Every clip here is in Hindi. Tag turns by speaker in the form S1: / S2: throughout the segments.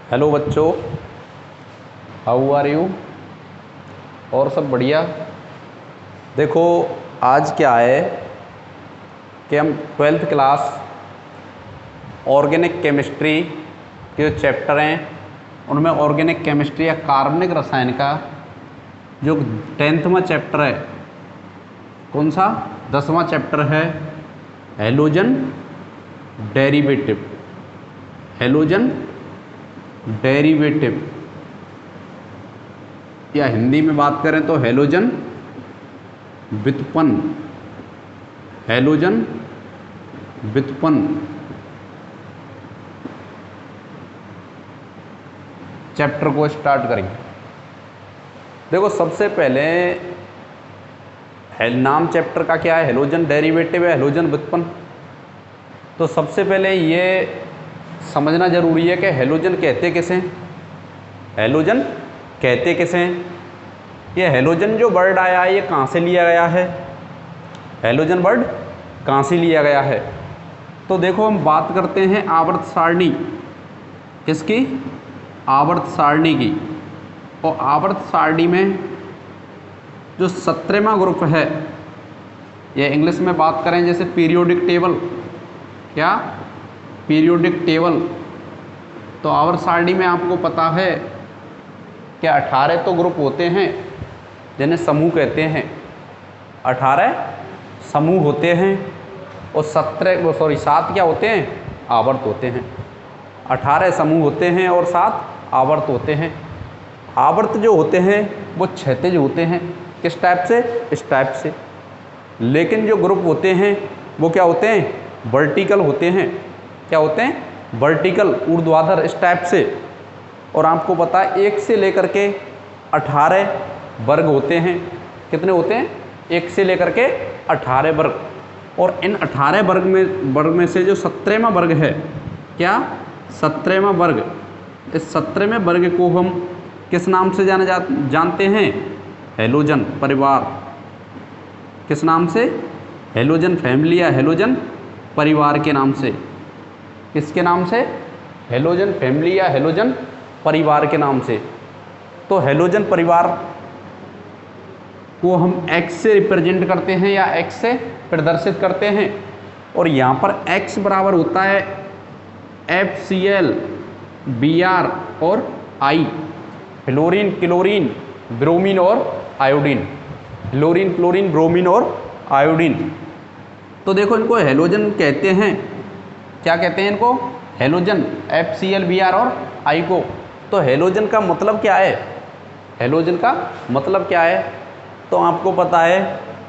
S1: हेलो बच्चों, हाउ आर यू। और सब बढ़िया। देखो आज क्या है कि हम 12th क्लास ऑर्गेनिक केमिस्ट्री के जो चैप्टर हैं उनमें ऑर्गेनिक केमिस्ट्री या कार्बनिक रसायन का जो 10वां चैप्टर है, कौन सा 10वां चैप्टर है, हैलोजन डेरिवेटिव। हैलोजन डेरिवेटिव या हिंदी में बात करें तो हैलोजन व्युत्पन्न। हैलोजन व्युत्पन्न चैप्टर को स्टार्ट करेंगे। देखो सबसे पहले नाम चैप्टर का क्या है, हैलोजन डेरिवेटिव है, हैलोजन व्युत्पन्न। तो सबसे पहले ये समझना जरूरी है कि हैलोजन कहते किसे हैं। हैलोजन कहते किसे हैं। ये हैलोजन जो वर्ड आया है ये कहाँ से लिया गया है, हैलोजन वर्ड कहाँ से लिया गया है। तो देखो हम बात करते हैं आवर्त सारणी, किसकी, आवर्त सारणी की। और आवर्त सारणी में जो 17वां ग्रुप है, ये इंग्लिश में बात करें जैसे पीरियोडिक टेबल, क्या पीरियोडिक टेबल। तो आवर्त सारणी में आपको पता है कि 18 तो ग्रुप होते हैं जिन्हें समूह कहते हैं। 18 समूह होते हैं और 7 क्या होते हैं, आवर्त होते हैं। 18 समूह होते हैं और 7 आवर्त होते हैं। आवर्त जो होते हैं वो क्षैतिज होते हैं। किस टाइप से, इस टाइप से। लेकिन जो ग्रुप होते हैं वो क्या होते हैं, वर्टिकल होते हैं। क्या होते हैं, वर्टिकल, ऊर्ध्वाधर, इस टाइप से। और आपको पता है 1 से लेकर के 18 वर्ग होते हैं। कितने होते हैं, 1 से लेकर के 18 वर्ग। और इन 18 वर्ग में से जो 17वां वर्ग है, क्या 17वां वर्ग, इस 17वें वर्ग को हम किस नाम से जानते हैं, हैलोजन परिवार। किस नाम से, हैलोजन फैमिली या हैलोजन परिवार के नाम से। किसके नाम से, हैलोजन फैमिली या हैलोजन परिवार के नाम से। तो हैलोजन परिवार को हम X से रिप्रेजेंट करते हैं या X से प्रदर्शित करते हैं। और यहाँ पर X बराबर होता है FCl Br और I, फ्लोरीन क्लोरीन ब्रोमीन और आयोडीन। फ्लोरीन क्लोरीन ब्रोमीन और आयोडीन। तो देखो इनको हैलोजन कहते हैं। क्या कहते हैं इनको, हैलोजन, FCl Br और I को। तो हैलोजन का मतलब क्या है, हैलोजन का मतलब क्या है। तो आपको पता है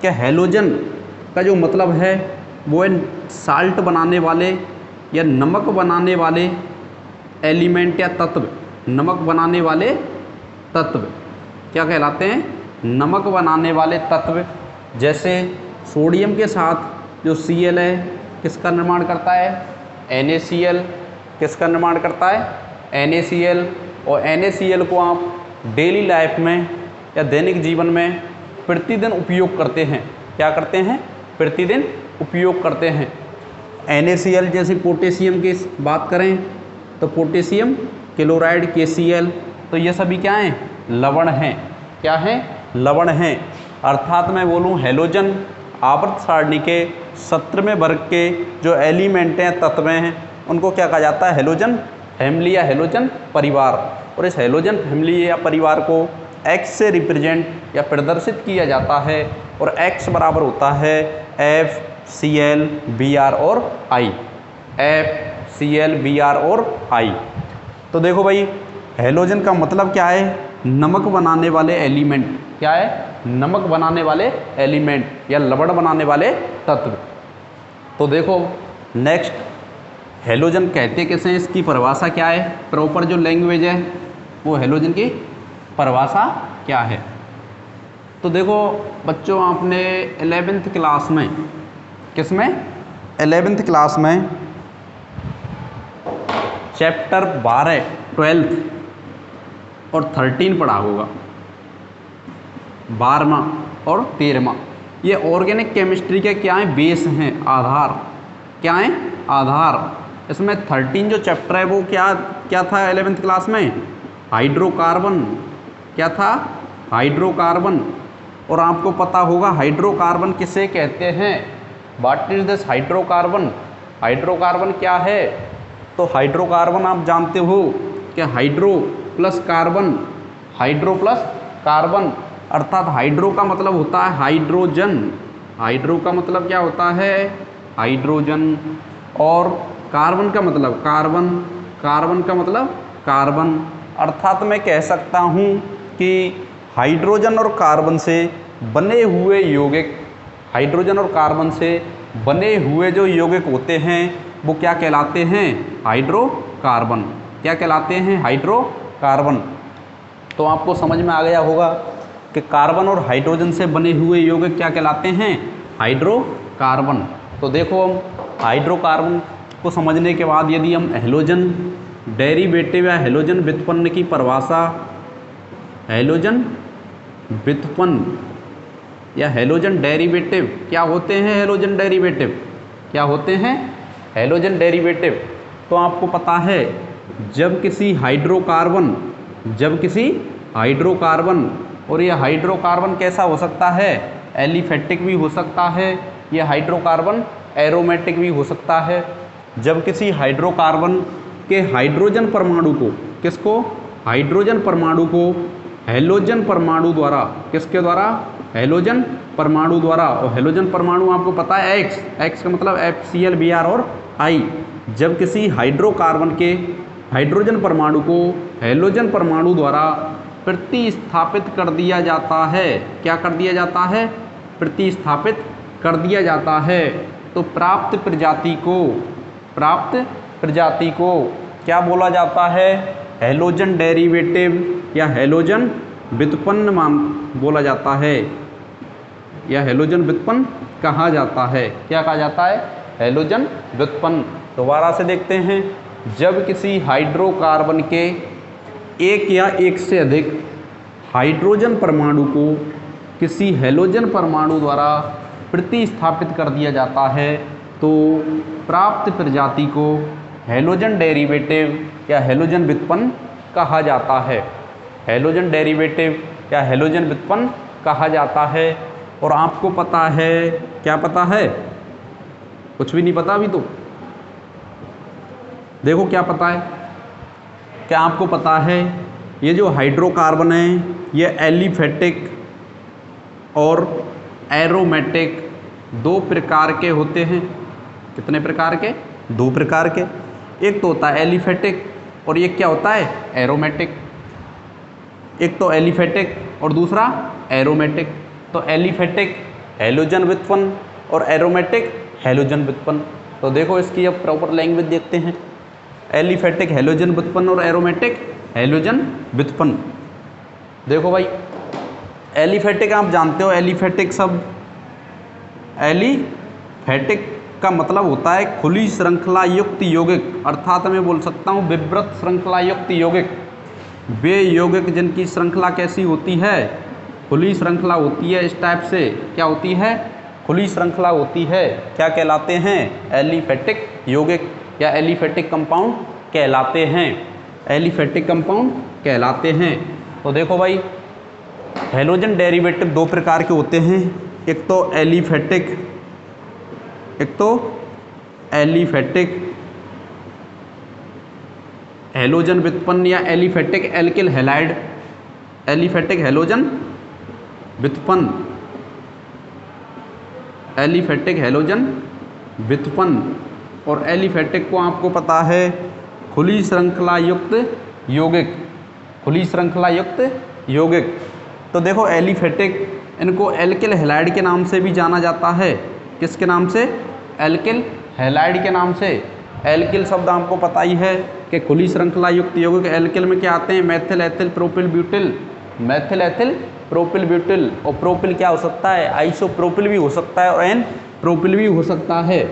S1: कि हैलोजन का जो मतलब है वो है साल्ट बनाने वाले या नमक बनाने वाले एलिमेंट या तत्व। नमक बनाने वाले तत्व क्या कहलाते हैं, नमक बनाने वाले तत्व। जैसे सोडियम के साथ जो Cl है किसका निर्माण करता है, NaCl। किसका निर्माण करता है, NaCl। और NaCl को आप डेली लाइफ में या दैनिक जीवन में प्रतिदिन उपयोग करते हैं। क्या करते हैं, प्रतिदिन उपयोग करते हैं। NaCl जैसे पोटेशियम की बात करें तो पोटेशियम क्लोराइड KCl, तो ये सभी क्या हैं, लवण हैं। क्या हैं, लवण हैं। अर्थात मैं बोलूँ हैलोजन आवर्त सारणी के 17वें वर्ग के जो एलिमेंट हैं, तत्व हैं, उनको क्या कहा जाता है, हैलोजन फैमिली या हैलोजन परिवार। और इस हैलोजन फैमिली या परिवार को X से रिप्रेजेंट या प्रदर्शित किया जाता है। और X बराबर होता है FCl Br और I, FCl Br और I। तो देखो भाई हैलोजन का मतलब क्या है, नमक बनाने वाले एलिमेंट। क्या है, नमक बनाने वाले एलिमेंट या लवण बनाने वाले तत्व। तो देखो नेक्स्ट, हैलोजन कहते किसे हैं, इसकी परिभाषा क्या है, प्रॉपर जो लैंग्वेज है वो हैलोजन की परिभाषा क्या है। तो देखो बच्चों आपने 11th क्लास में, किसमें, 11th क्लास में चैप्टर 12, 12th और 13 पढ़ा होगा, 12वां और 13वां। ये ऑर्गेनिक केमिस्ट्री के क्या हैं, बेस हैं, आधार। क्या हैं, आधार। इसमें 13 जो चैप्टर है वो क्या क्या था 11th क्लास में? हाइड्रोकार्बन। क्या था? हाइड्रोकार्बन। और आपको पता होगा हाइड्रोकार्बन किसे कहते हैं? What is this hydrocarbon? Hydrocarbon क्या है? तो हाइड्रोकार्बन आप जानते हो कि hydro plus carbon, hydro plus carbon, अर्थात हाइड्रो का मतलब होता है हाइड्रोजन। हाइड्रो का मतलब क्या होता है? हाइड्रोजन। और कार्बन का मतलब कार्बन, कार्बन का मतलब कार्बन। अर्थात मैं कह सकता हूँ कि हाइड्रोजन और कार्बन से बने हुए यौगिक, हाइड्रोजन और कार्बन से बने हुए जो यौगिक होते हैं वो क्या कहलाते हैं? हाइड्रोकार्बन। क्या कहलाते हैं? हाइड्रोकार्बन। तो आपको समझ में आ गया होगा कि कार्बन और हाइड्रोजन से बने हुए यौगिक क्या कहलाते हैं? हाइड्रोकार्बन। तो देखो हम हाइड्रोकार्बन को समझने के बाद यदि हम हैलोजन डेरिवेटिव या हैलोजन व्युत्पन्न की परिभाषा, हैलोजन व्युत्पन्न या हैलोजन डेरिवेटिव क्या होते हैं? हैलोजन डेरिवेटिव क्या होते हैं? Halogen derivative. तो आपको पता है जब किसी हाइड्रोकार्बन, जब किसी हाइड्रोकार्बन, और ये हाइड्रोकार्बन कैसा हो सकता है? एलिफेटिक भी हो सकता है, ये हाइड्रोकार्बन एरोमेटिक भी हो सकता है। जब किसी हाइड्रोकार्बन के हाइड्रोजन परमाणु को, किसको? हाइड्रोजन परमाणु को हैलोजन परमाणु द्वारा, किसके द्वारा? हैलोजन परमाणु द्वारा। और हैलोजन परमाणु आपको पता है एक्स, एक्स का मतलब HCl Br और I। जब किसी हाइड्रोकार्बन के हाइड्रोजन परमाणु को हैलोजन परमाणु द्वारा प्रतिस्थापित कर दिया जाता है, क्या कर दिया जाता है? प्रतिस्थापित कर दिया जाता है, तो प्राप्त प्रजाति को, प्राप्त प्रजाति को क्या बोला जाता है? हैलोजन डेरिवेटिव या हैलोजन व्युत्पन्न मान बोला जाता है, या हैलोजन व्युत्पन्न कहा जाता है। क्या कहा जाता है? हैलोजन व्युत्पन्न। दोबारा से देखते हैं, जब किसी हाइड्रोकार्बन के एक या एक से अधिक हाइड्रोजन परमाणु को किसी हैलोजन परमाणु द्वारा प्रतिस्थापित कर दिया जाता है तो प्राप्त प्रजाति को हैलोजन डेरिवेटिव या हैलोजन व्युत्पन्न कहा जाता है। हैलोजन डेरिवेटिव या हैलोजन व्युत्पन्न कहा जाता है। और आपको पता है, क्या पता है? कुछ भी नहीं पता अभी तो? देखो क्या पता है? क्या आपको पता है ये जो हाइड्रोकार्बन है ये एलिफेटिक और एरोमेटिक दो प्रकार के होते हैं। कितने प्रकार के? दो प्रकार के। एक तो होता है एलिफेटिक और एक क्या होता है? एरोमेटिक। एक तो एलिफेटिक और दूसरा एरोमेटिक। तो एलिफेटिक हैलोजन व्युत्पन्न और एरोमेटिक हैलोजन व्युत्पन्न। तो देखो इसकी अब प्रॉपर लैंग्वेज देखते हैं। एलिफेटिक हैलोजन व्युत्पन्न और एरोमेटिक हैलोजन व्युत्पन्न। देखो भाई एलिफेटिक आप जानते हो, एलिफेटिक शब्द, एलिफेटिक का मतलब होता है खुली श्रृंखला युक्त यौगिक, अर्थात मैं बोल सकता हूँ विवृत श्रृंखला युक्त यौगिक। वे यौगिक जिनकी श्रृंखला कैसी होती है? खुली श्रृंखला होती है। इस टाइप से क्या होती है? खुली श्रृंखला होती है। क्या कहलाते हैं? एलिफेटिक यौगिक या एलिफेटिक कंपाउंड कहलाते हैं। एलिफेटिक कंपाउंड कहलाते हैं। तो देखो भाई हैलोजन डेरिवेटिव दो प्रकार के होते हैं। एक तो एलिफेटिक, एक तो एलिफेटिक हैलोजन व्युत्पन्न या aliphatic alkyl halide, aliphatic halogen व्युत्पन्न, एलिफेटिक हैलोजन व्युत्पन्न। और एलिफेटिक को आपको पता है खुली श्रृंखला युक्त यौगिक, खुली श्रृंखला युक्त यौगिक। तो देखो एलिफेटिक, इनको एल्किल हैलाइड के नाम से भी जाना जाता है। किसके नाम से? एल्किल हैलाइड के नाम से। एल्किल शब्द आपको पता ही है कि खुली श्रृंखला युक्त यौगिक। एल्किल में क्या आते हैं? Methyl, ethyl, propyl, butyl. Methyl, ethyl, propyl, butyl. और प्रोपिल क्या हो सकता है? आइसोप्रोपिल भी हो सकता है और एन प्रोपिल भी हो सकता है।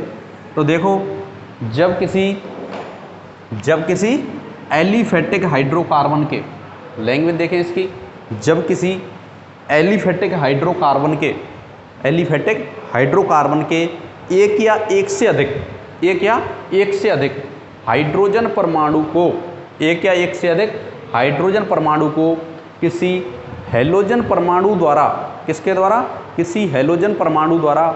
S1: तो देखो जब किसी एलिफेटिक हाइड्रोकार्बन के, लैंग्वेज देखें इसकी, जब किसी एलिफेटिक हाइड्रोकार्बन के, एलिफेटिक हाइड्रोकार्बन के एक या एक से अधिक, एक या एक से अधिक हाइड्रोजन परमाणु को, एक या एक से अधिक हाइड्रोजन परमाणु को किसी हैलोजन परमाणु द्वारा, किसके द्वारा, किसी हैलोजन परमाणु द्वारा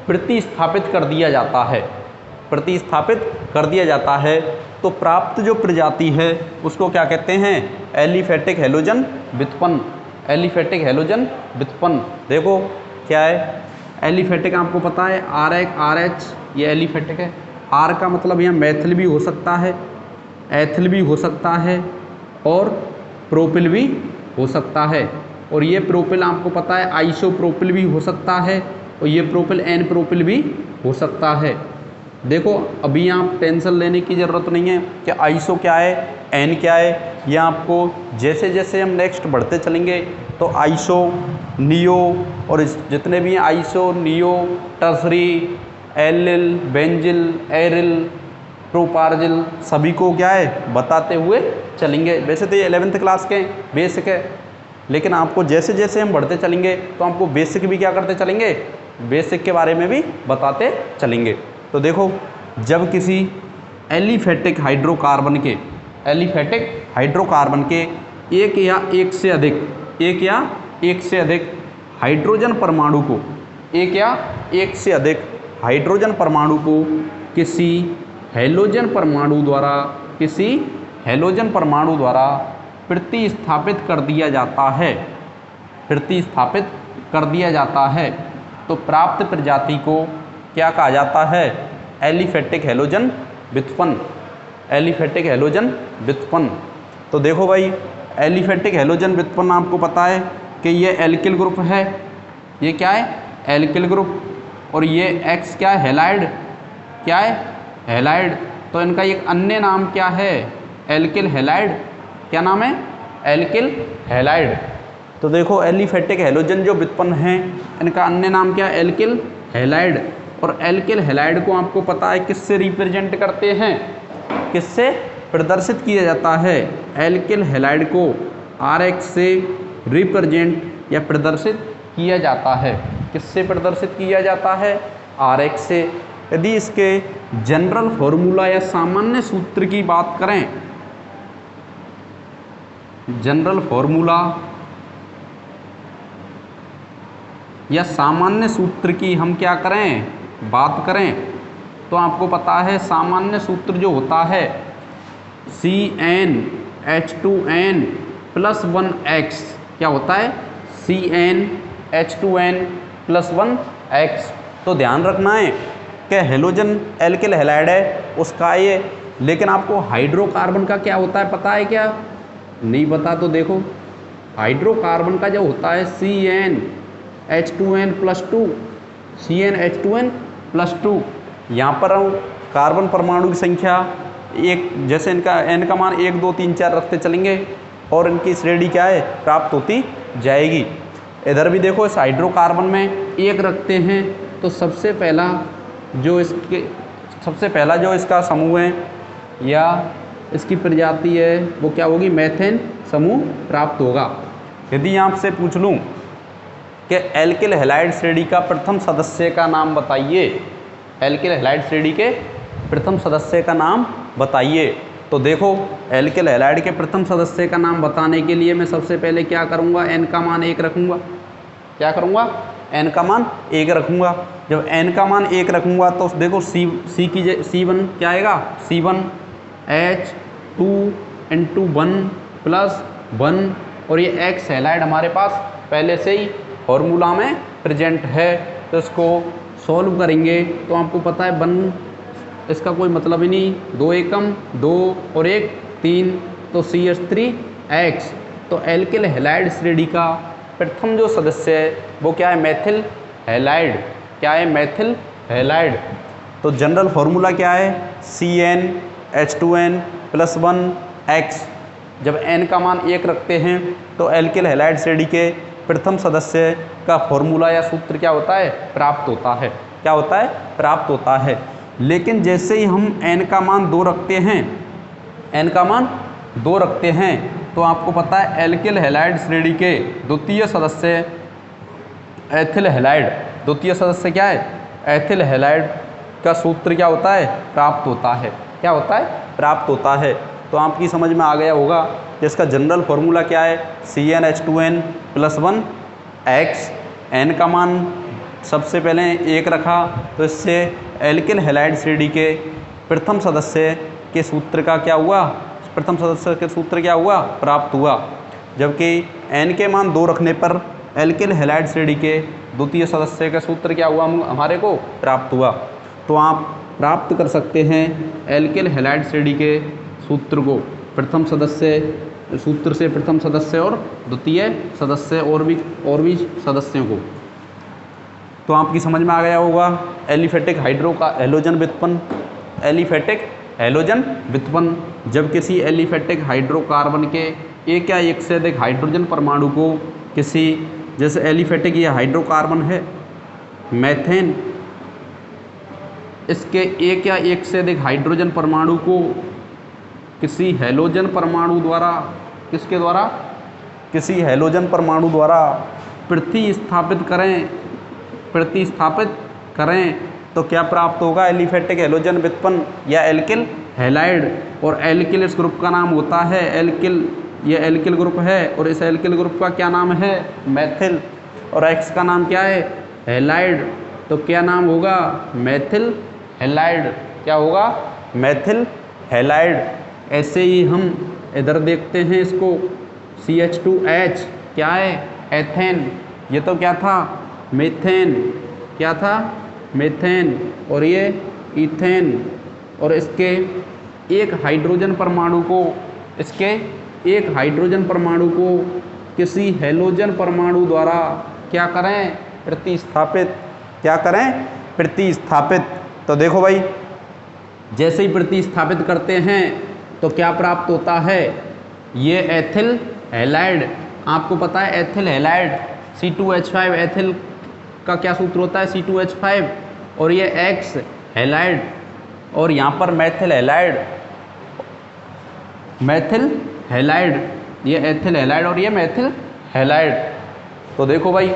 S1: प्रतिस्थापित कर दिया जाता है, प्रतिस्थापित कर दिया जाता है, तो प्राप्त जो प्रजाति है उसको क्या कहते हैं, एलिफेटिक हैलोजन व्युत्पन्न, एलिफेटिक हैलोजन व्युत्पन्न। देखो क्या है एलिफेटिक, आपको पता है आर एच ये एलिफेटिक है। आर का मतलब यहाँ मैथिल भी हो सकता है, एथिल भी हो सकता है और प्रोपिल भी हो सकता है। और ये प्रोपिल आपको पता है आइसोप्रोपिल भी हो सकता है और ये प्रोपिल एन प्रोपिल भी हो सकता है। देखो अभी आप टेंशन लेने की ज़रूरत नहीं है कि आइसो क्या है, एन क्या है। यह आपको जैसे जैसे हम नेक्स्ट बढ़ते चलेंगे तो आइसो, नियो और जितने भी हैं iso, neo, tertiary, allyl, benzyl, aryl, propargyl, सभी को क्या है बताते हुए चलेंगे। वैसे तो ये 11th क्लास के बेसिक है, लेकिन आपको जैसे जैसे हम बढ़ते चलेंगे तो आपको बेसिक भी क्या करते चलेंगे, बेसिक के बारे में भी बताते चलेंगे। तो देखो जब किसी एलिफेटिक हाइड्रोकार्बन के, एलिफेटिक हाइड्रोकार्बन के एक या एक से अधिक हाइड्रोजन परमाणु को, एक या एक से अधिक हाइड्रोजन परमाणु को किसी हैलोजन परमाणु द्वारा, किसी हैलोजन परमाणु द्वारा प्रतिस्थापित कर दिया जाता है, प्रतिस्थापित कर दिया जाता है, तो प्राप्त प्रजाति को क्या कहा जाता है, एलिफेटिक हैलोजन व्युत्पन्न, एलिफेटिक हैलोजन व्युत्पन्न। तो देखो भाई एलिफेटिक हैलोजन व्युत्पन्न आपको पता है कि ये एल्किल ग्रुप है, ये क्या है एल्किल ग्रुप, और ये एक्स क्या है हैलाइड, क्या है हैलाइड। तो इनका एक अन्य नाम क्या है, एल्किल हैलाइड। क्या नाम है, एल्किल हैलाइड। तो देखो एलिफेटिक हैलोजन जो व्युत्पन्न हैं इनका अन्य नाम क्या है, एल्किल हैलाइड। और एल्किल हैलाइड को आपको पता है किससे रिप्रेजेंट करते हैं, किससे प्रदर्शित किया जाता है, एल्किल हैलाइड को RX से रिप्रेजेंट या प्रदर्शित किया जाता है। किससे प्रदर्शित किया जाता है, RX से। यदि इसके जनरल फॉर्मूला या सामान्य सूत्र की बात करें, जनरल फॉर्मूला या सामान्य सूत्र की हम क्या करें, बात करें, तो आपको पता है सामान्य सूत्र जो होता है CnH2n + 1x, क्या होता है CnH2n + 1x। तो ध्यान रखना है कि हैलोजन एल्किल हैलाइड है उसका ये, लेकिन आपको हाइड्रोकार्बन का क्या होता है पता है क्या, नहीं पता। तो देखो हाइड्रोकार्बन का जो होता है CnH2n + 2, CnH2n + 2। यहाँ पर हम कार्बन परमाणु की संख्या एक, जैसे इनका n का मान 1 2 3 4 रखते चलेंगे और इनकी श्रेणी क्या है प्राप्त होती जाएगी। इधर भी देखो इस हाइड्रोकार्बन में एक रखते हैं तो सबसे पहला जो इसका समूह है या इसकी प्रजाति है वो क्या होगी, मेथेन समूह प्राप्त होगा। यदि आपसे पूछ लूँ कि एल्किल हैलाइड श्रेणी का प्रथम सदस्य का नाम बताइए, एल्किल हैलाइड श्रेणी के प्रथम सदस्य का नाम बताइए, तो देखो एल्किल हैलाइड के प्रथम सदस्य का नाम बताने के लिए मैं सबसे पहले क्या करूँगा, n का मान 1 रखूँगा। क्या करूँगा, n का मान 1 रखूँगा। जब n का मान 1 रखूँगा तो देखो C1 क्या आएगा, C1H2 × 1 + 1, और ये X हैलाइड हमारे पास पहले से ही फॉर्मूला में प्रेजेंट है। तो इसको सॉल्व करेंगे तो आपको पता है 1, इसका कोई मतलब ही नहीं, 2 एकम 2 और 1 3, तो CH3X। तो एल्किल हैलाइड श्रेणी का प्रथम जो सदस्य है वो क्या है, मेथिल हैलाइड। क्या है, मेथिल हैलाइड। तो जनरल फॉर्मूला क्या है, CnH2n + 1x। जब n का मान 1 रखते हैं तो एल्किल हैलाइड श्रेणी के प्रथम सदस्य का फॉर्मूला या सूत्र क्या होता है, प्राप्त होता है। क्या होता है, प्राप्त होता है। लेकिन जैसे ही हम n का मान 2 रखते हैं, n का मान 2 रखते हैं तो आपको पता है एल्किल हैलाइड श्रेणी के द्वितीय सदस्य एथिल हैलाइड, द्वितीय सदस्य क्या है, एथिल हैलाइड का सूत्र क्या होता है, प्राप्त होता है। क्या होता है, प्राप्त होता है। तो आपकी समझ में आ गया होगा कि इसका जनरल फॉर्मूला क्या है, CnH2n+1 X, n का मान सबसे पहले 1 रखा तो इससे एल्किल हैलाइड श्रेणी के प्रथम सदस्य के सूत्र का क्या हुआ, प्रथम सदस्य के सूत्र क्या हुआ, प्राप्त हुआ। जबकि n के मान 2 रखने पर एल्किल हैलाइड श्रेणी के द्वितीय सदस्य का सूत्र क्या हुआ, हमारे को प्राप्त हुआ। तो आप प्राप्त कर सकते हैं एल्किल हैलाइड श्रेणी के सूत्र को, प्रथम सदस्य सूत्र से प्रथम सदस्य और द्वितीय सदस्य और भी सदस्यों को। तो आपकी समझ में आ गया होगा एलिफेटिक हैलोजन व्युत्पन्न। एलिफेटिक हैलोजन व्युत्पन्न, जब किसी एलिफेटिक हाइड्रोकार्बन के एक या एक से अधिक हाइड्रोजन परमाणु को किसी, जैसे एलिफेटिक ये हाइड्रोकार्बन है मेथेन, इसके एक या एक से अधिक हाइड्रोजन परमाणु को किसी हैलोजन परमाणु द्वारा, किसके द्वारा, किसी हैलोजन परमाणु द्वारा प्रतिस्थापित करें तो क्या प्राप्त होगा, एलिफेटिक हैलोजन व्युत्पन्न या एल्किल हैलाइड। और एल्किल इस ग्रुप का नाम होता है एल्किल, ये एल्किल ग्रुप है और इस एल्किल ग्रुप का क्या नाम है, मैथिल, और एक्स का नाम क्या है, हैलाइड। तो क्या नाम होगा, मैथिल हैलाइड। क्या होगा, मैथिल हैलाइड। ऐसे ही हम इधर देखते हैं इसको, CH2H क्या है, एथेन। ये तो क्या था, मीथेन। क्या था, मीथेन। और ये इथेन। और इसके एक हाइड्रोजन परमाणु को, इसके एक हाइड्रोजन परमाणु को किसी हैलोजन परमाणु द्वारा क्या करें, प्रतिस्थापित। क्या करें, प्रतिस्थापित। तो देखो भाई, जैसे ही प्रतिस्थापित करते हैं तो क्या प्राप्त होता है, ये एथिल हैलाइड। आपको पता है एथिल हैलाइड C2H5 एथिल का क्या सूत्र होता है, C2H5, और ये X हैलाइड, और यहाँ पर मैथिल हैलाइड, मैथिल हैलाइड, ये एथिल हैलाइड और ये मैथिल हैलाइड। तो देखो भाई,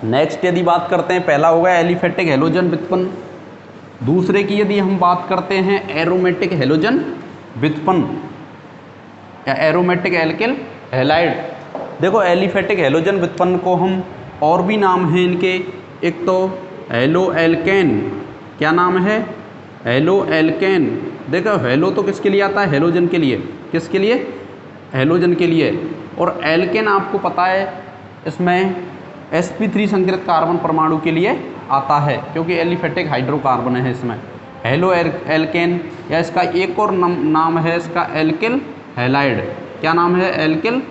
S1: नेक्स्ट यदि बात करते हैं, पहला होगा एलिफेटिक हैलोजन व्युत्पन्न। दूसरे की यदि हम बात करते हैं एरोमेटिक हैलोजन व्युत्पन्न या एरोमेटिक एल्किल हैलाइड। देखो एलिफेटिक हैलोजन व्युत्पन्न को हम और भी नाम हैं इनके, एक तो हेलो एल्केन। क्या नाम है, हेलो एल्केन। देखो हेलो तो किसके लिए आता है, हैलोजन के लिए। किसके लिए, हैलोजन के लिए। और एल्केन आपको पता है इसमें sp3 संकृत कार्बन परमाणु के लिए आता है, क्योंकि एलिफेटिक हाइड्रोकार्बन है इसमें। हेलो एल्केन, या इसका एक और नाम है इसका एल्किल हैलाइड। क्या नाम है, एल्किल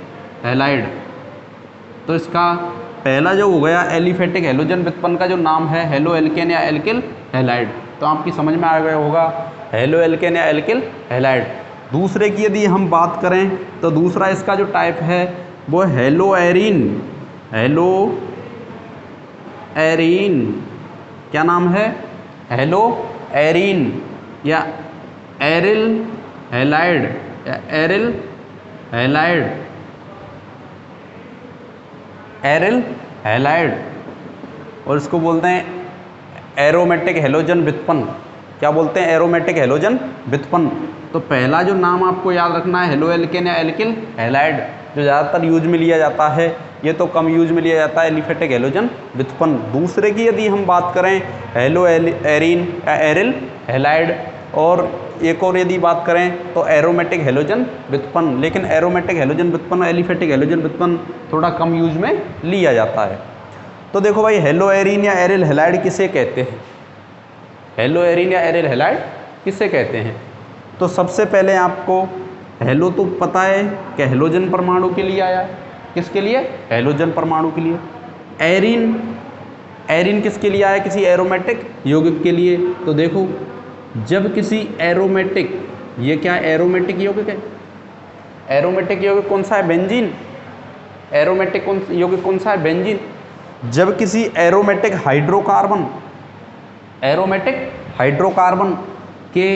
S1: हैलाइड। तो इसका पहला जो हो गया एलिफेटिक हैलोजन व्युत्पन्न का जो नाम है, हेलो एल्केन या एल्किल हैलाइड। तो आपकी समझ में आ गया होगा हेलो एल्केन या एल्किल हैलाइड। दूसरे की यदि हम बात करें तो दूसरा इसका जो टाइप है वो हेलो एरीन। हेलो एरीन, क्या नाम है, हेलो एरीन या एरिल हैलाइड या एरिल हैलाइड, एरिल हैलाइड। और इसको बोलते हैं एरोमेटिक हैलोजन व्युत्पन्न। क्या बोलते हैं, एरोमेटिक हैलोजन व्युत्पन्न। तो पहला जो नाम आपको याद रखना है हेलो एल्केन या एल्किल हैलाइड, जो ज़्यादातर यूज में लिया जाता है, ये तो कम यूज में लिया जाता है, एलिफेटिक हैलोजन व्युत्पन्न। दूसरे की यदि हम बात करें हेलो एरीन या एरिल हैलाइड, और एक और यदि बात करें तो एरोमेटिक हैलोजन व्युत्पन्न। लेकिन एरोमेटिक हैलोजन व्युत्पन्न और एलिफेटिक हैलोजन व्युत्पन्न थोड़ा कम यूज में लिया जाता है। तो देखो भाई, हेलो एरीन या एरिल हैलाइड किसे कहते हैं, हेलो एरीन या एरिल हैलाइड किसे कहते हैं। तो सबसे पहले आपको हेलो तो पता है कि हैलोजन परमाणु के लिए आया है। किसके लिए, हैलोजन परमाणु के लिए। एरीन, एरीन किसके लिए आया, किसी एरोमेटिक यौगिक के लिए। तो देखो, जब किसी एरोमेटिक, ये क्या एरोमेटिक यौगिक है, एरोमेटिक यौगिक कौन सा है, बेंजीन। एरोमेटिक यौगिक कौन सा है, बेंजीन। जब किसी एरोमेटिक हाइड्रोकार्बन, एरोमेटिक हाइड्रोकार्बन के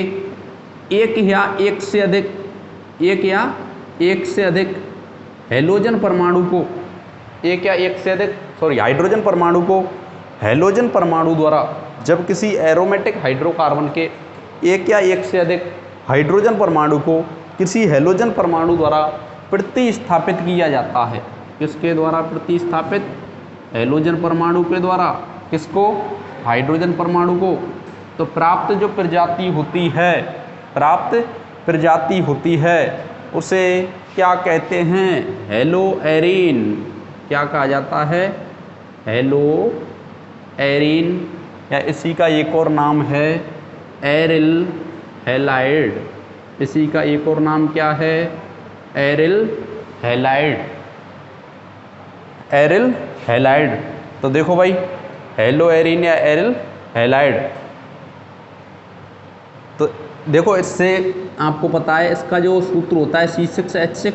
S1: एक या एक से अधिक हैलोजन परमाणु को, हाइड्रोजन परमाणु को हैलोजन परमाणु द्वारा, जब किसी एरोमेटिक हाइड्रोकार्बन के एक या एक से अधिक हाइड्रोजन परमाणु को किसी हैलोजन परमाणु द्वारा प्रतिस्थापित किया जाता है। किसके द्वारा प्रतिस्थापित? हैलोजन परमाणु के द्वारा। किसको? हाइड्रोजन परमाणु को। तो प्राप्त जो प्रजाति होती है, प्राप्त प्रजाति होती है उसे क्या कहते हैं? Hello arene. क्या कहा जाता है? हेलो एरीन, या इसी का एक और नाम है एरिल हैलाइड। इसी का एक और नाम क्या है? Aryl halide. Aryl halide. तो देखो भाई, हेलो एरीन या एरिल हैलाइड, तो देखो इससे आपको पता है इसका जो सूत्र होता है C6H6,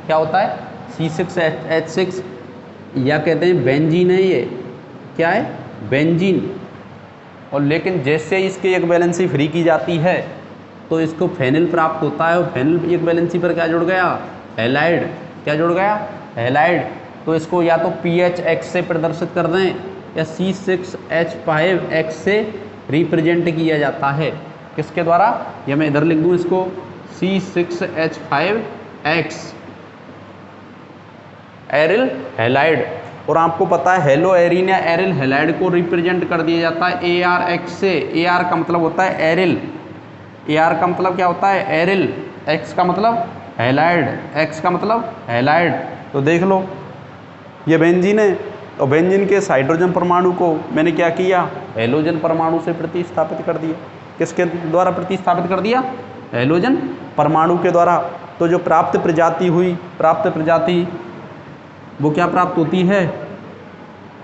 S1: क्या होता है? C6H6, या कहते हैं बेंजीन है ये। क्या है? बेंजीन। और लेकिन जैसे इसकी एक वैलेंसी फ्री की जाती है तो इसको फेनिल प्राप्त होता है, और फेनिल एक वैलेंसी पर क्या जुड़ गया? हैलाइड। क्या जुड़ गया? हैलाइड। तो इसको या तो PHX से प्रदर्शित कर दें या C6H5X से रिप्रेजेंट किया जाता है। किसके द्वारा? या मैं इधर लिख दूं इसको C6H5X, एरिल हैलाइड। और आपको पता है हेलो एरीन या एरिल हैलाइड को रिप्रेजेंट कर दिया जाता है ARX से। AR का मतलब होता है एरिल। AR का मतलब क्या होता है? एरिल। X का मतलब हैलाइड। X का मतलब हैलाइड। तो देख लो, ये बेंजीन है, और बेंजीन के हाइड्रोजन परमाणु को मैंने क्या किया? हैलोजन परमाणु से प्रतिस्थापित कर दिया। किसके द्वारा प्रतिस्थापित कर दिया? हैलोजन परमाणु के द्वारा। तो जो प्राप्त प्रजाति हुई, प्राप्त प्रजाति वो क्या प्राप्त होती है?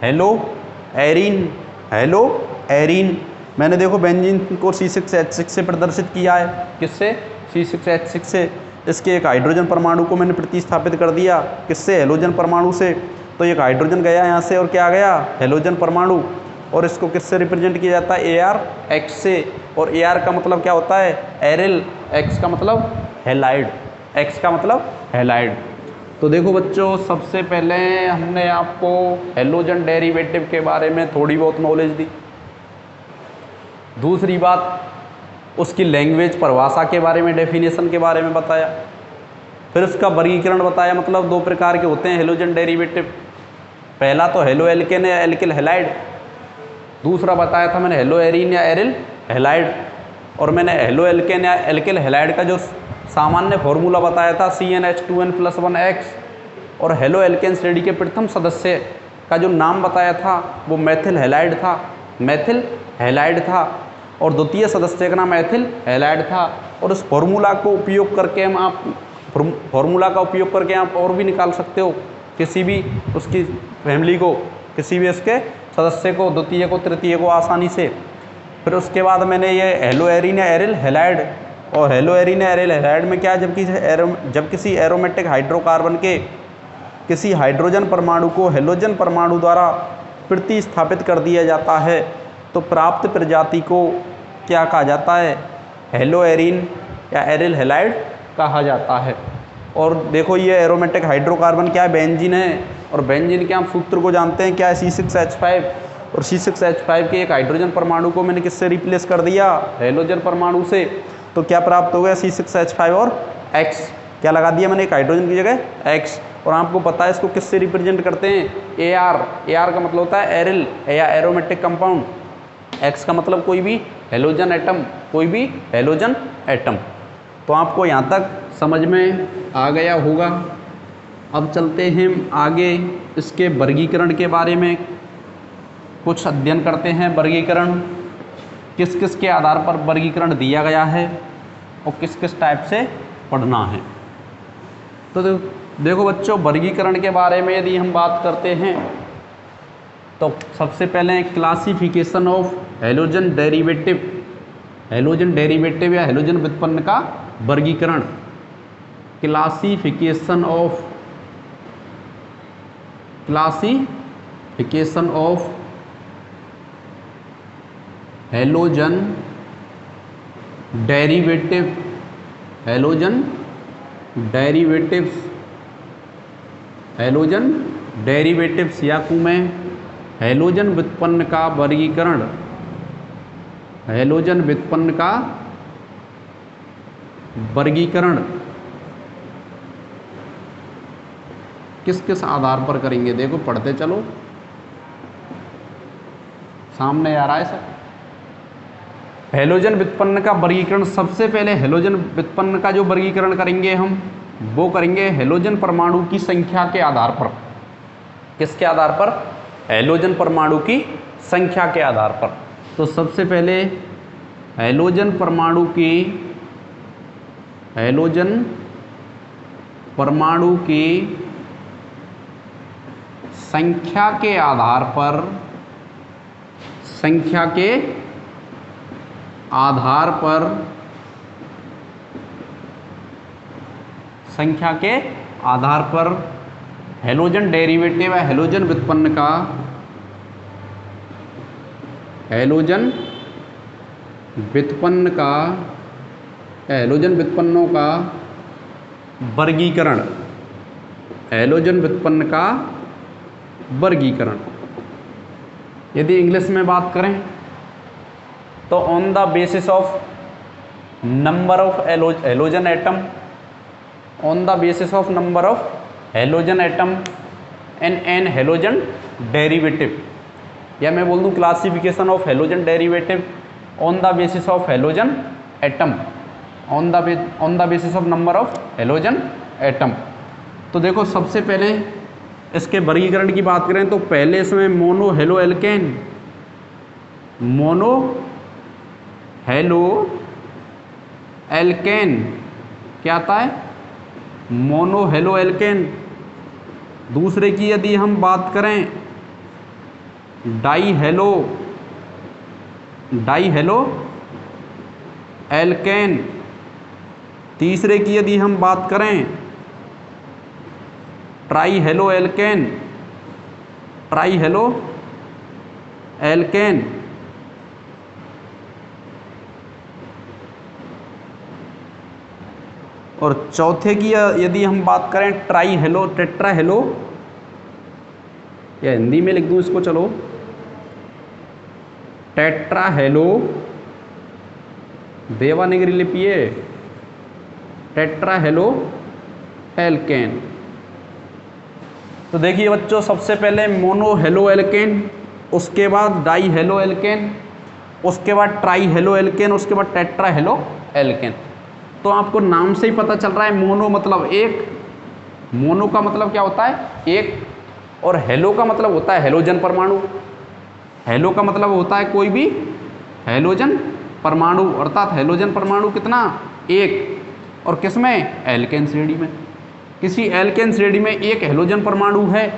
S1: Hello arene. Hello arene. मैंने देखो बेंजीन को C6H6 से प्रदर्शित किया है। किससे? C6H6 से। इसके एक हाइड्रोजन परमाणु को मैंने प्रतिस्थापित कर दिया। किससे? हैलोजन परमाणु से। तो एक हाइड्रोजन गया यहाँ से, और क्या गया? हैलोजन परमाणु। और इसको किससे रिप्रेजेंट किया जाता है? ARX से। और AR का मतलब क्या होता है? एरिल। X का मतलब हैलाइड। X का मतलब हैलाइड। तो देखो बच्चों, सबसे पहले हमने आपको हैलोजन डेरिवेटिव के बारे में थोड़ी बहुत नॉलेज दी। दूसरी बात, उसकी लैंग्वेज परिभाषा के बारे में, डेफिनेशन के बारे में बताया। फिर उसका वर्गीकरण बताया, मतलब दो प्रकार के होते हैं हैलोजन डेरिवेटिव। पहला तो हेलो एल्केन या एल्किल हैलाइड, दूसरा बताया था मैंने हेलो एरीन या एरिल हैलाइड। और मैंने हेलो एल्केन या एल्किल हैलाइड का जो सामान्य फॉर्मूला बताया था CnH2n+1X, और हेलो एल्केन श्रेणी के प्रथम सदस्य का जो नाम बताया था वो मेथिल हैलाइड था। मेथिल हैलाइड था। और द्वितीय सदस्य का नाम एथिल हैलाइड था। और उस फॉर्मूला को उपयोग करके आप और भी निकाल सकते हो किसी भी उसकी फैमिली को, किसी भी उसके सदस्य को, द्वितीय को, तृतीय को आसानी से। फिर उसके बाद मैंने ये हेलो एरीन या एरिल हैलाइड, और हेलो एरीन या एरिल हैलाइड में क्या, जब किसी एरोमेटिक हाइड्रोकार्बन के किसी हाइड्रोजन परमाणु को हैलोजन परमाणु द्वारा प्रतिस्थापित कर दिया जाता है तो प्राप्त प्रजाति को क्या कहा जाता है? हेलो एरीन या एरिल हैलाइड कहा जाता है। और देखो ये एरोमेटिक हाइड्रोकार्बन क्या है? बेंजीन है। और बेंजीन के आप सूत्र को जानते हैं, क्या है? C6H5। और C6H5 के एक हाइड्रोजन परमाणु को मैंने किससे रिप्लेस कर दिया? हैलोजन परमाणु से। तो क्या प्राप्त हो गया? C6H5 और X। क्या लगा दिया मैंने एक हाइड्रोजन की जगह? X। और आपको पता है इसको किससे रिप्रेजेंट करते हैं? AR। AR का मतलब होता है एरिल या एरोमेटिक कंपाउंड। X का मतलब कोई भी हैलोजन एटम, कोई भी हैलोजन एटम। तो आपको यहाँ तक समझ में आ गया होगा। अब चलते हैं आगे, इसके वर्गीकरण के बारे में कुछ अध्ययन करते हैं। वर्गीकरण किस किस के आधार पर वर्गीकरण दिया गया है और किस किस टाइप से पढ़ना है। तो देखो बच्चों, वर्गीकरण के बारे में यदि हम बात करते हैं तो सबसे पहले classification of halogen derivative, halogen derivative या हैलोजन व्युत्पन्न का वर्गीकरण। Classification of halogen derivative, halogen derivatives या में हैलोजन व्युत्पन्न का वर्गीकरण, हैलोजन व्युत्पन्न का वर्गीकरण किस किस आधार पर करेंगे, देखो पढ़ते चलो, सामने आ रहा है सब। हैलोजन व्युत्पन्न का वर्गीकरण, सबसे पहले हैलोजन व्युत्पन्न का जो वर्गीकरण करेंगे हम, वो करेंगे हैलोजन परमाणु की संख्या के आधार पर। किसके आधार पर? हैलोजन परमाणु की संख्या के आधार पर। तो सबसे पहले हैलोजन परमाणु की संख्या के आधार पर, हैलोजन डेरिवेटिव है, हैलोजन व्युत्पन्नों का वर्गीकरण। यदि इंग्लिश में बात करें तो on the basis of number of halogen atom, and an halogen derivative, या मैं बोल दूं classification of halogen derivative on the basis of halogen atom, on the basis of number of halogen atom. तो देखो सबसे पहले इसके वर्गीकरण की बात करें तो पहले इसमें मोनो हेलो एल्केन क्या आता है? Mono halo alkane. दूसरे की यदि हम बात करें डाई हेलो एल्केन। तीसरे की यदि हम बात करें ट्राई हेलो एल्केन। और चौथे की यदि हम बात करें टेट्रा हेलो, या हिंदी में लिख दूं इसको, चलो टेट्रा हेलो, देवनागरी लिपि है, टेट्रा हेलो एल्केन। तो देखिए बच्चों, सबसे पहले मोनो हेलो एल्केन, उसके बाद डाई हेलो एल्केन, उसके बाद ट्राई हेलो एल्केन, उसके बाद टेट्रा हेलो एल्केन। तो आपको नाम से ही पता चल रहा है, मोनो मतलब एक, मोनो का मतलब क्या होता है? एक, और हेलो का मतलब होता है हैलोजन परमाणु। हेलो का मतलब होता है कोई भी हैलोजन परमाणु, अर्थात हैलोजन परमाणु कितना? एक। और किसमें? एल्केन श्रेणी में। किसी एल्केन श्रेणी में एक हैलोजन परमाणु है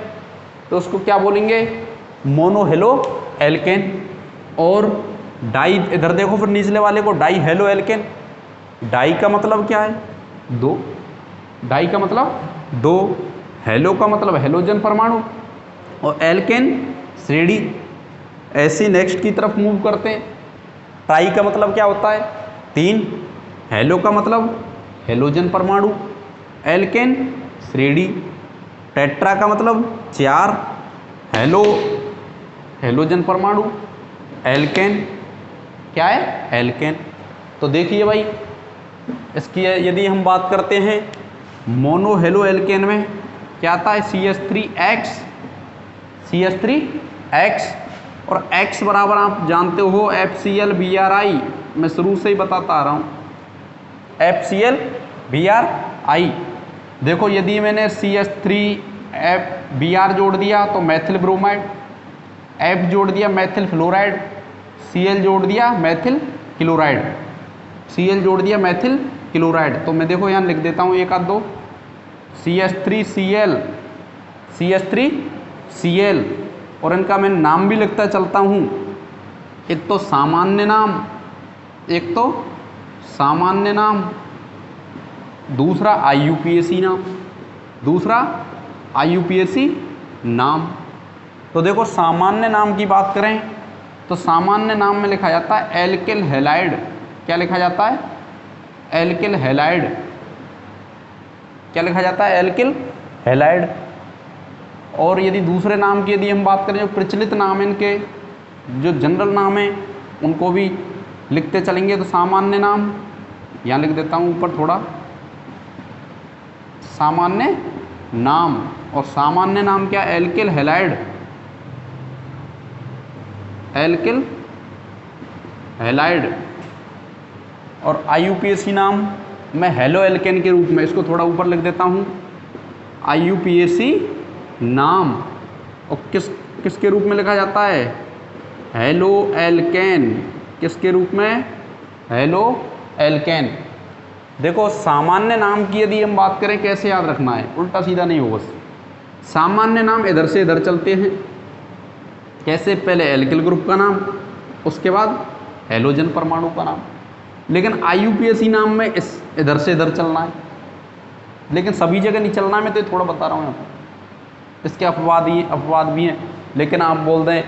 S1: तो उसको क्या बोलेंगे? Mono halo alkane. और डाई, इधर देखो फिर निचले वाले को, डाई हेलो एल्केन। डाई का मतलब क्या है? दो। डाई का मतलब दो, हेलो का मतलब हैलोजन परमाणु, और एल्केन श्रेणी। ऐसे नेक्स्ट की तरफ मूव करते हैं। ट्राई का मतलब क्या होता है? तीन। हेलो का मतलब हैलोजन परमाणु, एल्केन श्रेणी। टेट्रा का मतलब चार, हैलोजन परमाणु, एल्केन क्या है? एल्केन। तो देखिए भाई, इसकी यदि हम बात करते हैं मोनो हेलो एल्केन में क्या आता है? CH3X, और X बराबर आप जानते हो FCl-Bri। मैं शुरू से ही बताता आ रहा हूँ, FCl-Bri। देखो यदि मैंने CH3Br जोड़ दिया तो मैथिल ब्रोमाइड, F जोड़ दिया मैथिल फ्लोराइड, Cl जोड़ दिया मैथिल क्लोराइड, तो मैं देखो यहाँ लिख देता हूँ एक आध दो, CH3Cl, और इनका मैं नाम भी लिखता चलता हूँ। एक तो सामान्य नाम, दूसरा IUPAC नाम। तो देखो सामान्य नाम की बात करें तो सामान्य नाम में लिखा जाता है एल्किल हैलाइड। क्या लिखा जाता है? Alkyl halide. क्या लिखा जाता है? Alkyl halide. और यदि दूसरे नाम की यदि हम बात करें, जो प्रचलित नाम, इनके जो जनरल नाम है उनको भी लिखते चलेंगे, तो सामान्य नाम यहाँ लिख देता हूँ ऊपर थोड़ा, सामान्य नाम। और सामान्य नाम क्या? Alkyl halide, alkyl halide. और IUPAC नाम मैं हेलो एल्केन के रूप में, इसको थोड़ा ऊपर लिख देता हूँ, IUPAC नाम। और किसके रूप में लिखा जाता है? Halo alkane. किसके रूप में? Halo alkane. देखो सामान्य नाम की यदि हम बात करें कैसे याद रखना है, उल्टा सीधा नहीं होगा। सामान्य नाम इधर से इधर चलते हैं। कैसे? पहले एल्किल ग्रुप का नाम, उसके बाद हैलोजन परमाणु का नाम। लेकिन IUPAC नाम में इस इधर से इधर चलना है, लेकिन सभी जगह नहीं चलना है। मैं तो थोड़ा बता रहा हूँ यहाँ पर, इसके अपवाद भी हैं। लेकिन आप बोल दें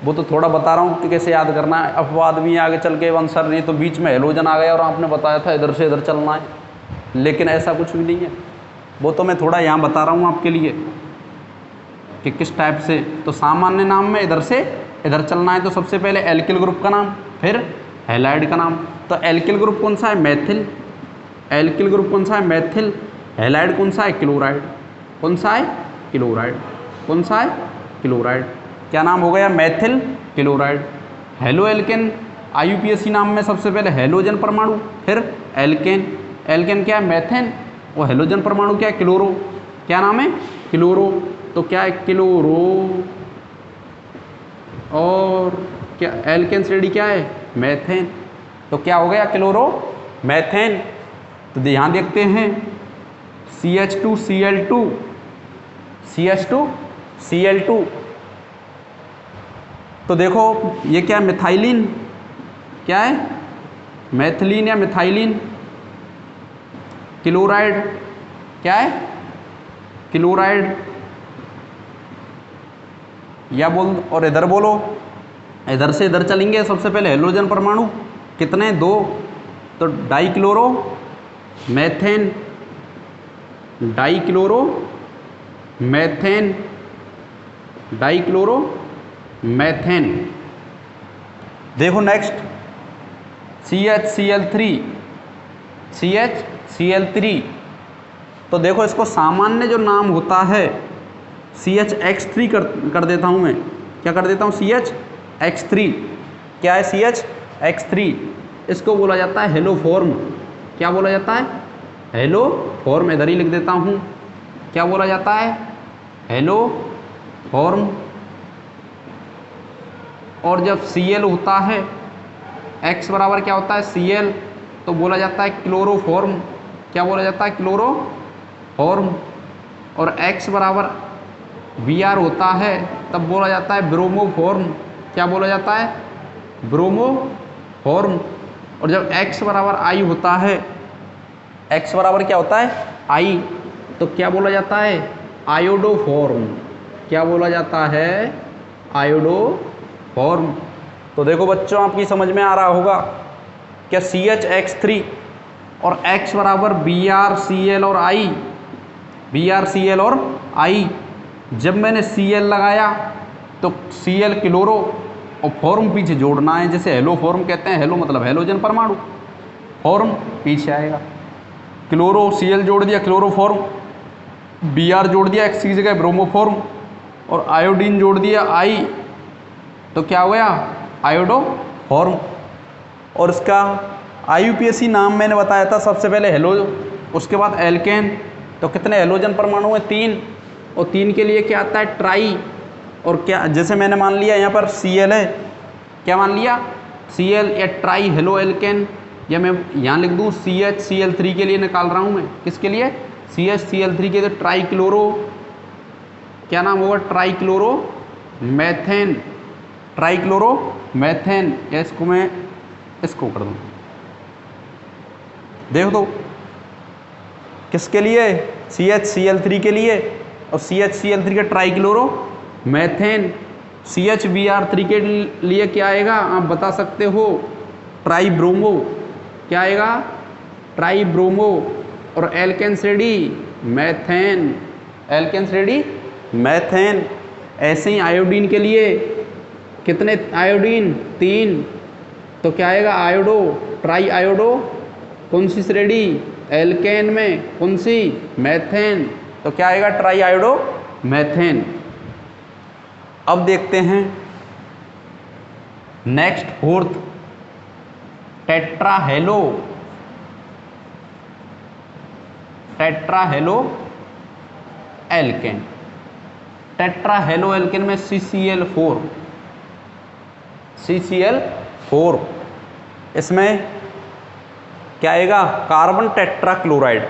S1: वो तो थोड़ा बता रहा हूँ कि कैसे याद करना है, अपवाद भी आगे चल के वन सर नहीं तो बीच में हैलोजन आ गया और आपने बताया था इधर से इधर चलना है, लेकिन ऐसा कुछ भी नहीं है। वो तो मैं थोड़ा यहाँ बता रहा हूँ आपके लिए कि किस टाइप से। तो सामान्य नाम में इधर से इधर चलना है, तो सबसे पहले एल्किल ग्रुप का नाम, फिर हैलाइड का नाम। तो एल्किल ग्रुप कौन सा है? मैथिल। एल्किल ग्रुप कौन सा है? मैथिल। हैलाइड कौन सा है? क्लोराइड। कौन सा है? क्लोराइड। कौन सा है? क्लोराइड। क्या नाम हो गया? Maithil chloride. Halo alkane, IUPAC नाम में सबसे पहले हैलोजन परमाणु, फिर एल्केन। एल्केन क्या है? मैथेन। और हैलोजन परमाणु क्या है? क्लोरो। क्या नाम है? क्लोरो। तो क्या है? क्लोरो। और क्या एल्केन श्रेणी क्या है? मैथेन। तो क्या हो गया? Chloro methane. तो ध्यान देखते हैं, CH2Cl2, CH2Cl2। तो देखो ये क्या है? मिथाइलिन। क्या है? मैथिलीन या मिथाइलिन। क्लोराइड क्या है? क्लोराइड। या बोल, और इधर बोलो, इधर से इधर चलेंगे। सबसे पहले हैलोजन परमाणु कितने? 2। तो dichloro methane, dichloro methane, dichloro methane. देखो नेक्स्ट CHCl3, CHCl3। तो देखो इसको सामान्य जो नाम होता है CHX3 कर देता हूँ मैं। क्या कर देता हूँ? CHX3। क्या है? CHX3। इसको बोला जाता है हेलोफॉर्म। क्या बोला जाता है? हेलोफॉर्म। इधर ही लिख देता हूँ। क्या बोला जाता है? हेलोफॉर्म। और जब Cl होता है, X बराबर क्या होता है? Cl, तो बोला जाता है क्लोरोफॉर्म। क्या बोला जाता है? क्लोरोफॉर्म। और X बराबर Br होता है, तब बोला जाता है ब्रोमोफॉर्म। क्या बोला जाता है? ब्रोमोफॉर्म। और जब X बराबर I होता है, X बराबर क्या होता है? I, तो क्या बोला जाता है? आयोडोफॉर्म। क्या बोला जाता है? आयोडोफॉर्म। तो देखो बच्चों आपकी समझ में आ रहा होगा क्या CHX3 और X बराबर BrCl और I, BrCl और I। जब मैंने Cl लगाया तो Cl क्लोरो और फॉर्म पीछे जोड़ना है, जैसे हेलो फॉर्म कहते हैं। हेलो मतलब हैलोजन परमाणु, फॉर्म पीछे आएगा। क्लोरो Cl जोड़ दिया क्लोरोफॉर्म, Br जोड़ दिया X की जगह ब्रोमोफॉर्म, और आयोडीन जोड़ दिया I, तो क्या हो गया? आयोडोफॉर्म। और इसका IUPAC नाम मैंने बताया था सबसे पहले हेलो, उसके बाद एल्केन। तो कितने हैलोजन परमाणु हैं? 3। और 3 के लिए क्या आता है? ट्राई। और क्या, जैसे मैंने मान लिया यहाँ पर Cl है, क्या मान लिया? Cl या ट्राई हेलो एल्केन, या मैं यहाँ लिख दूँ CHCl3 के लिए निकाल रहा हूँ मैं। किसके लिए? CHCl3 के लिए ट्राई क्लोरो, क्या नाम होगा? Try chloro methane, try chloro methane. या इसको मैं इसको कर दूँ, देख दो किसके लिए? CHCl3 के लिए। और CHCl3 का ट्राई क्लोरो मैथेन। CHBr3 के लिए क्या आएगा आप बता सकते हो? Try bromo. क्या आएगा? Try bromo. और एल्केन श्रेणी मैथेन, एल्केन श्रेणी मैथेन। ऐसे ही आयोडीन के लिए कितने आयोडीन? 3। तो क्या आएगा? आयोडो, ट्राई आयोडो कौन सी श्रेणी, एल्केन में कौन सी, मेथेन, तो क्या आएगा, ट्राई आयोडो मेथेन। अब देखते हैं नेक्स्ट फोर्थ, टेट्राहेलो एल्केन। टेट्राहेलो एल्केन में CCl4, इसमें क्या आएगा, कार्बन टेट्राक्लोराइड।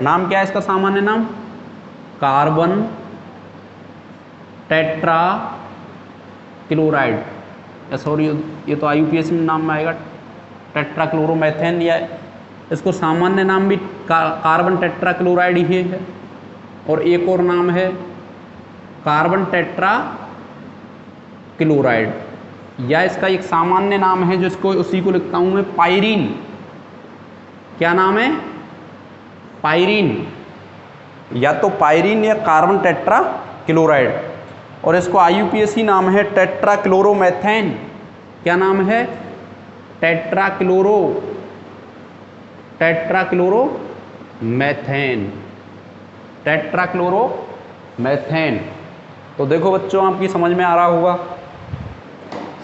S1: नाम क्या है इसका सामान्य नाम, कार्बन टेट्राक्लोराइड, सॉरी ये तो IUPAC में नाम में आएगा टेट्राक्लोरोमेथेन, या इसको सामान्य नाम भी कार्बन टेट्राक्लोराइड ही है, और एक और नाम है कार्बन टेट्राक्लोराइड, या इसका एक सामान्य नाम है जो इसको उसी को लिखता हूं मैं, पायरीन। क्या नाम है, पायरीन, या तो पायरीन या कार्बन टेट्राक्लोराइड, और इसको IUPAC नाम है टेट्राक्लोरोमेथेन। क्या नाम है, टेट्राक्लोरोमेथेन। तो देखो बच्चों, आपकी समझ में आ रहा होगा,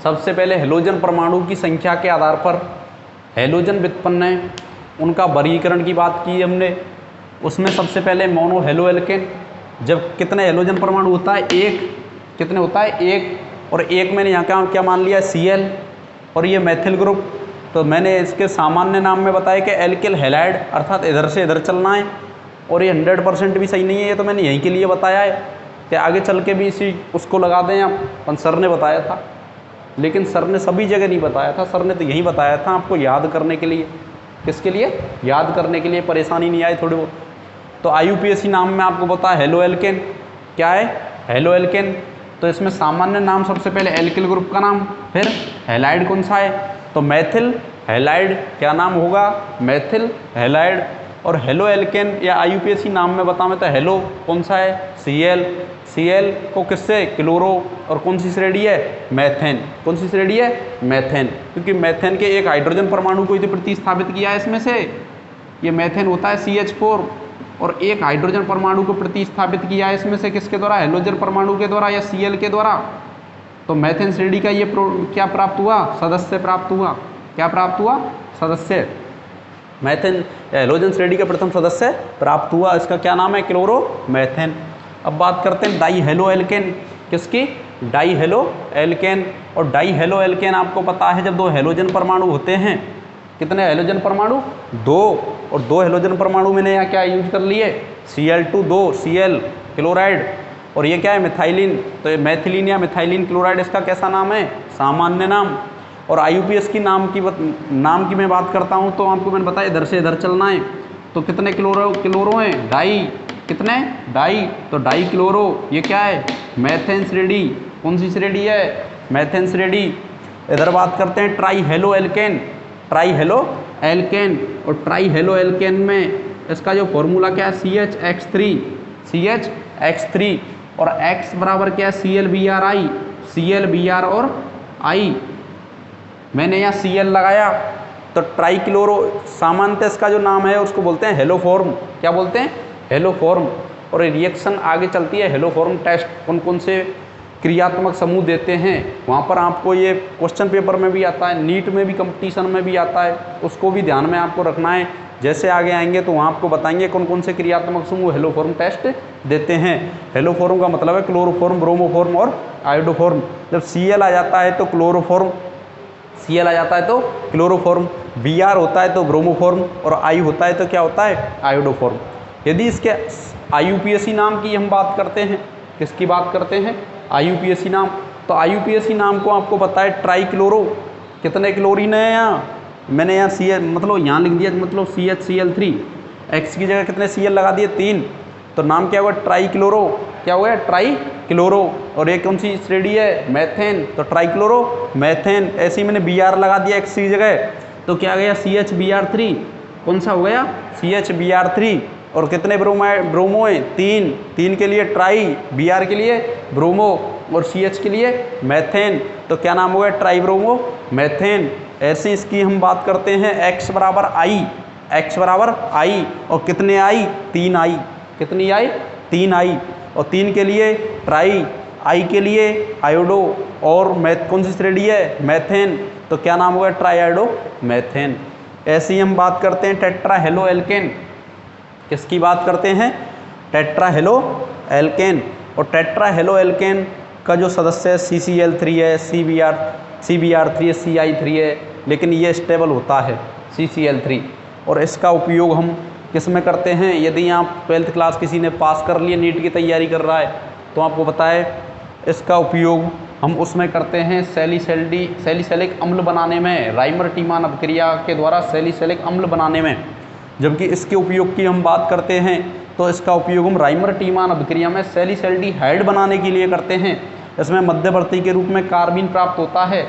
S1: सबसे पहले हेलोजन परमाणु की संख्या के आधार पर हेलोजन व्युत्पन्न है, उनका वर्गीकरण की बात की हमने। उसमें सबसे पहले मोनो हेलो एल्केन, जब कितने हेलोजन परमाणु होता है, एक, कितने होता है, एक, और एक मैंने यहाँ क्या मान लिया, Cl, और ये मैथिल ग्रुप, तो मैंने इसके सामान्य नाम में बताया कि एल्किल हैलाइड, अर्थात इधर से इधर चलना है, और ये 100% भी सही नहीं है, ये तो मैंने यहीं के लिए बताया है कि आगे चल के भी इसी उसको लगा दें आप, सर ने बताया था, लेकिन सर ने सभी जगह नहीं बताया था, सर ने तो यही बताया था आपको याद करने के लिए। किसके लिए, याद करने के लिए, परेशानी नहीं आए थोड़ी बहुत। तो IUPAC नाम में आपको पता है हेलो एल्केन, क्या है, हेलो एल्केन। तो इसमें सामान्य नाम सबसे पहले एल्किल ग्रुप का नाम, फिर हैलाइड कौन सा है, तो मैथिल हैलाइड, क्या नाम होगा, मैथिल हैलाइड। और हेलो एल्केन या IUPAC नाम में बताऊँ तो हेलो कौन सा है, Cl को किससे, क्लोरो, और कौन सी श्रेणी है, मेथेन। कौन सी श्रेणी है, मेथेन, क्योंकि मेथेन के एक हाइड्रोजन परमाणु को प्रतिस्थापित किया है इसमें से, ये मेथेन होता है CH4, और एक हाइड्रोजन परमाणु को प्रतिस्थापित किया है इसमें से, किसके द्वारा, हेलोजन परमाणु के द्वारा या Cl के द्वारा। तो मेथेन श्रेणी का ये क्या प्राप्त हुआ, सदस्य प्राप्त हुआ। क्या प्राप्त हुआ, सदस्य। मेथेन हेलोजन श्रेणी का प्रथम सदस्य प्राप्त हुआ, इसका क्या नाम है, क्लोरोमेथेन। अब बात करते हैं डाई हेलो एल्केन, किसकी, डाई हेलो एल्केन। और डाई हेलो एल्केन आपको पता है, जब दो हेलोजन परमाणु होते हैं, कितने हेलोजन परमाणु, दो, और दो हेलोजन परमाणु मैंने यहाँ क्या यूज कर लिए, Cl2 2 Cl क्लोराइड, और ये क्या है, मिथाइलिन। तो ये मैथिलीन या मिथाइलिन क्लोराइड, इसका कैसा नाम है, सामान्य नाम। और IUPAC की नाम की मैं बात करता हूँ, तो आपको मैंने बताया इधर से इधर चलना है, तो कितने क्लोरो हैं, डाई, कितने, डाई, तो डाई क्लोरो, ये क्या है, मैथेन श्रेणी। कौन सी श्रेणी है, मैथेन श्रेणी। इधर बात करते हैं try halo alkane, try halo alkane. और ट्राई हेलो एल्केन में इसका जो फॉर्मूला क्या है, CH(X3), और X बराबर क्या है, ClBr और I, मैंने यहाँ Cl लगाया, तो ट्राई क्लोरो, सामान्यतः इसका जो नाम है उसको बोलते हैं हेलोफॉर्म। क्या बोलते हैं, हेलोफॉर्म। और रिएक्शन आगे चलती है हेलोफॉर्म टेस्ट, कौन कौन से क्रियात्मक समूह देते हैं, वहाँ पर आपको ये क्वेश्चन पेपर में भी आता है, नीट में भी, कंपटीशन में भी आता है, उसको भी ध्यान में आपको रखना है। जैसे आगे आएंगे तो वहाँ आपको बताएंगे कौन कौन से क्रियात्मक समूह हेलोफॉर्म टेस्ट देते हैं। हेलोफॉर्म का मतलब है क्लोरोफॉर्म, ब्रोमोफॉर्म और आयोडोफॉर्म। जब Cl आ जाता है तो क्लोरोफॉर्म, Cl आ जाता है तो क्लोरोफॉर्म, Br होता है तो ब्रोमोफॉर्म, और I होता है तो क्या होता है, आयोडोफॉर्म। यदि इसके IUPAC नाम की हम बात करते हैं, किसकी बात करते हैं, IUPAC नाम, तो IUPAC नाम को आपको पता है ट्राई क्लोरो, कितने क्लोरीन है यहाँ, मैंने यहाँ Cl मतलब यहाँ लिख दिया, मतलब CHCl3, X की जगह कितने Cl लगा दिए, 3, तो नाम क्या हुआ, ट्राई क्लोरो। क्या हुआ, ट्राई क्लोरो। और ये कौन सी श्रेणी है, मैथेन, तो ट्राई क्लोरो मैथेन। ऐसे ही मैंने Br लगा दिया X की जगह, तो क्या गया, CHBr3, कौन सा हो गया, CHBr3। और कितने ब्रोमो है, 3 के लिए ट्राई, Br के लिए ब्रोमो, और CH के लिए मैथेन, तो क्या नाम हो गया, ट्राई ब्रोमो मैथेन। ऐसे इसकी हम बात करते हैं x बराबर आई और कितने आई, 3 आई, कितनी आई, 3 आई, और 3 के लिए ट्राई, आई के लिए आयोडो, और मैथ कौन सी श्रेणी है, मैथेन, तो क्या नाम होगा, ट्राइआयोडो मैथेन। ऐसे ही हम बात करते हैं टेट्रा हेलो एल्केन, किसकी बात करते हैं, टेट्रा हेलो एल्केन, और टेट्रा हेलो एल्केन का जो सदस्य है CCl3 है, CBr3 है, CI3 है, लेकिन ये स्टेबल होता है CCl3, और इसका उपयोग हम किस में करते हैं, यदि आप 12th क्लास किसी ने पास कर लिया, नीट की तैयारी कर रहा है, तो आपको पता है इसका उपयोग हम उसमें करते हैं सैलिसिलिक अम्ल बनाने में, राइमर टीमान अभिक्रिया के द्वारा सैलिसिलिक अम्ल बनाने में। जबकि इसके उपयोग की हम बात करते हैं तो इसका उपयोग हम राइमर टीमान अभिक्रिया में सैलिसल्डिहाइड बनाने के लिए करते हैं। इसमें मध्यवर्ती के रूप में कार्बिन प्राप्त होता है।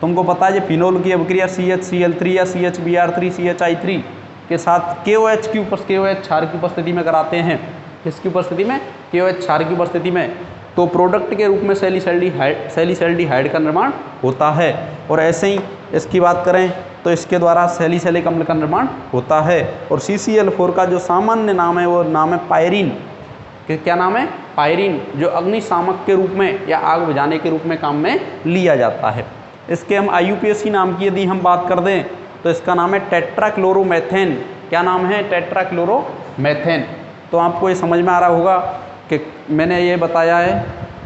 S1: तुमको पता है ये फिनोल की अभिक्रिया CHCl3 या CHBr3 CHI3 के साथ KOH क्षार की उपस्थिति में कराते हैं। किसकी उपस्थिति में, KOH क्षार की उपस्थिति में, तो प्रोडक्ट के रूप में सैलिसल्डिहाइड का निर्माण होता है। और ऐसे ही इसकी बात करें तो इसके द्वारा सैलिसिलिक अम्ल का निर्माण होता है। और CCl4 का जो सामान्य नाम है वो नाम है पायरीन। क्या नाम है, पायरीन, जो अग्निशामक के रूप में या आग बुझाने के रूप में काम में लिया जाता है। इसके हम IUPAC नाम की यदि हम बात कर दें तो इसका नाम है टेट्राक्लोरोमेथेन। क्या नाम है, टेट्राक्लोरोमेथेन। तो आपको ये समझ में आ रहा होगा कि मैंने ये बताया है